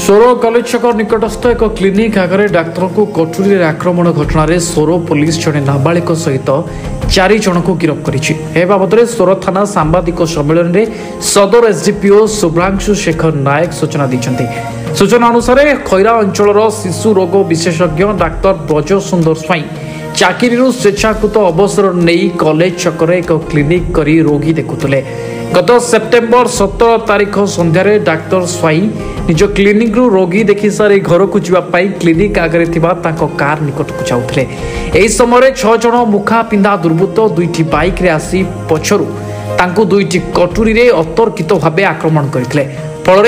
सोर कलेज छक निकटस्थ एक क्लिनिक आगे डाक्तर को कटुरी आक्रमण घटन सोर पुलिस जड़े नाबालिक सहित 4 जन को गिरफ्त कर बाबद सोर थाना सांबादिक सम्मेलन में सदर एसडीपीओ शुभ्रांशु शेखर नायक सूचना दी। सूचना अनुसार खैरा अंचल शिशु रोग विशेषज्ञ डाक्तर ब्रज सुंदर स्वाई चाकरी स्वेच्छाकृत अवसर नहीं कलेज छक एक क्लिनिक करी रोगी देखुले। गत सेप्टेम्बर 17 तारिख संध्यारे डाक्तर स्वाई निज क्लिनिक रु रोगी देखि सारी घर को जावाई क्लिनिक आगे कार निकट को जाऊे। यह समय 6 जन मुखा पिंधा दुर्बृत्त 2टी बाइक रे आसी पछरु तांको 2टी कटुरी रे अतर्कित भाव आक्रमण करथिले। फल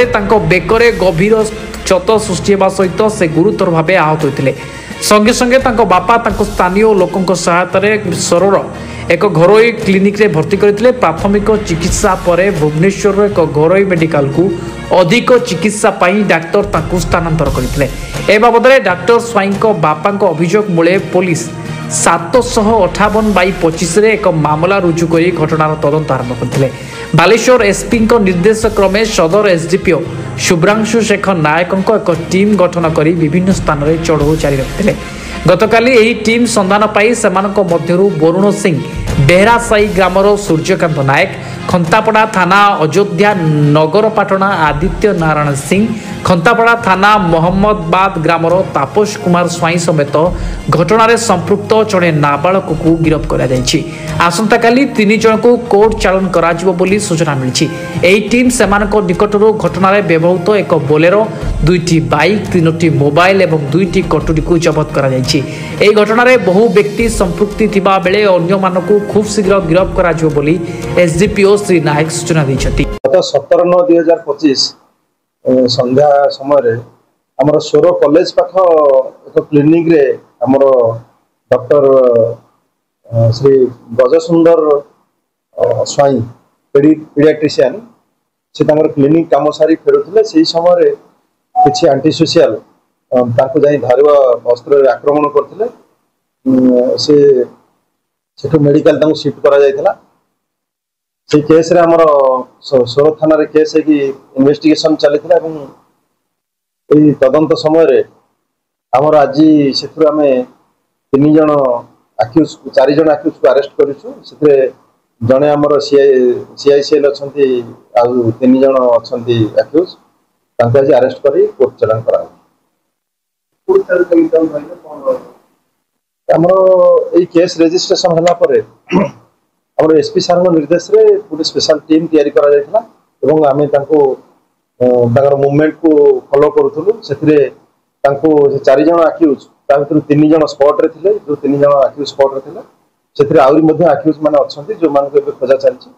बेकरे गभीर क्षत सृष्टि होगा सहित से गुरुतर भाव आहत होते। संगे संगे बापा स्थानीय लोकों सहायतार सोरर एक घरोई क्लिनिक रे भर्ती करथिले। प्राथमिक चिकित्सा पर भुवनेश्वर एक घरोई मेडिकल को अधिक चिकित्सा पाई डाक्तर ताकू स्थानांतर करथिले। ए बाबद डाक्तर स्वाई बापा अभियोग मूले पुलिस 758/25 एक मामला रुजु कर घटनार तदंत आरंभ करथिले। बालेश्वर एसपी निर्देश क्रमे सदर एसडीपीओ शुभ्रांशु शेखर नायक एक टीम गठन कर विभिन्न स्थान में चढ़ऊ जारी रखिते। गतकाली यही टीम संधान पाई सेमानक मध्यरु वरुण सिंह बेहरासाई ग्रामर सूर्यकांत नायक, खंतापड़ा थाना अयोध्या नगरपाटना आदित्य नारायण सिंह, खंतापड़ा थाना मोहम्मदबाद ग्रामर तापस कुमार स्वाई समेत घटना संपृक्त जड़े नाबालक को गिरफ्त कर आसंता काली 3 जन को कोर्ट चालान कराजिबो बोली सूचना मिली। यही टीम सेमानक निकटरू घटना व्यवहृत एक बोलेरो 2टी बाइक 3टी मोबाइल और 2टी कटुरी को जबत कर घटना बहु व्यक्ति संपृक्ति थिबा बेले अन्य मानकु खूब शीघ्र गिरफ्त कराजिबो बोली एसडीपीओ श्री नायक सूचना दैछथि। गत 17/9/2025 संध्या समय आमर सोर कॉलेज पाख एक क्लिनिक रे आमर डॉक्टर श्री ब्रजसुंदर स्वाई पीडियाट्रिशियन से क्लिनिक काम सारी फेरुले। से समय किसी आंटी सोशियल धरवा अस्त्र आक्रमण करते से मेडिकल शिफ्ट करा जायतिला। से केस रे हमर सोर थाना रे केस है कि इन्वेस्टिगेशन चलता है। तदंत समय आमर आज से 3 जन आक्यूज 4 जन आक्यूज को अरेस्ट करूँ। जड़े आमर सीआईसीएल अच्छा 3 जन अच्छा आक्यूज आज अरेस्ट कर कोर्ट चालान करा। आमर केस रेजिस्ट्रेशन होला परे आमर एसपी सार निर्देश रे पूरी स्पेशल टीम तैयारी करा जायतिला एवं आमे तांको मूवमेंट को फॉलो करूथुलु। सेथिरे तांको 4 जन आक्यूज ता भीतर 3 जन स्पॉट रे थिले। जो 3 जन आक्यूज स्पॉट रे थिले सेथिरे आउरी मध्ये आक्यूज माने अछंती जो मान को खोजा चलछि।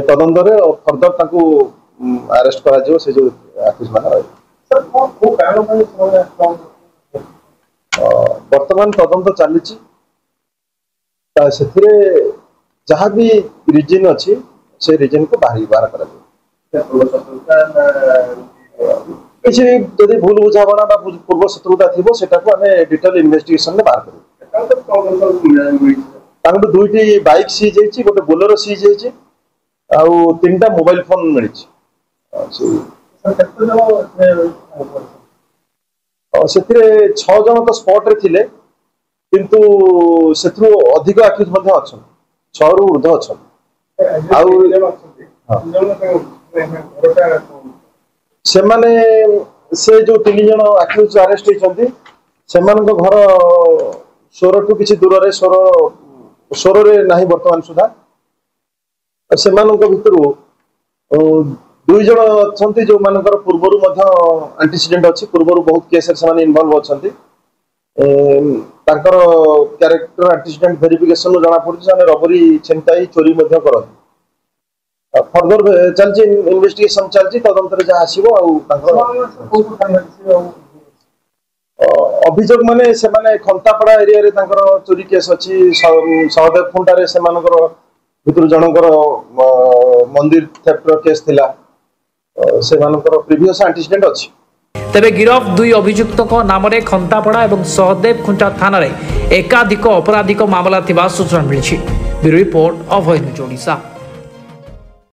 तदंत रे फर्दर तांको अरेस्ट करा जिवो से जो आक्यूज माने सर को कारण पय वर्तमान तदंत चली जहाँ भी रिजन अच्छी से रिजन को बाहर कर किसी भूल बुझाणा पूर्व शत्रुता थी से डिटेल इन्वेस्टिगेशन में बाहर कर 2टी बाइक सीज होती गोटे बोलेरो सीज होती 3टा मोबाइल फोन मिली। से 6 जन तो स्पॉट रे थिले किंतु सेथु अधिक आक्यूज मध्ये अछन 6 रु ऊर्ध्व अछन। से माने से जो 3 जन आक्यूज अरेस्ट होइछन्ती सेमान को घर सोर टू किछि दूर रे सोर रे नाही वर्तमान सुधा सेमान को भितरु 2 जन अच्छा जो मानकर पूर्वर एंटीसीडेंट अच्छी पूर्वर बहुत केस इनवॉल्व अच्छा क्यारेक्टर एंटीसीडेंट वेरिफिकेशन जना पड़े रबरी छिनताई चोरी करते। फर्दर चलती इन्वेस्टिगेशन चलती तदंत जहाँ आसो अभियोग माने से माने खंतापड़ा एरिया रे चोरी केस अच्छी सहदेव खुंटारे से भितर जनकर मंदिर थेफ्टर केस थिला से प्रीवियस एंटीसीडेंट अच्छी। तेबे गिरफ 2 अभियुक्त नाम खंतापड़ा और सहदेव खुंटा थाना एकाधिक अपराधिक मामला थिबा सूचना मिली। ब्यूरो रिपोर्ट अभय न्यूज ओडिशा।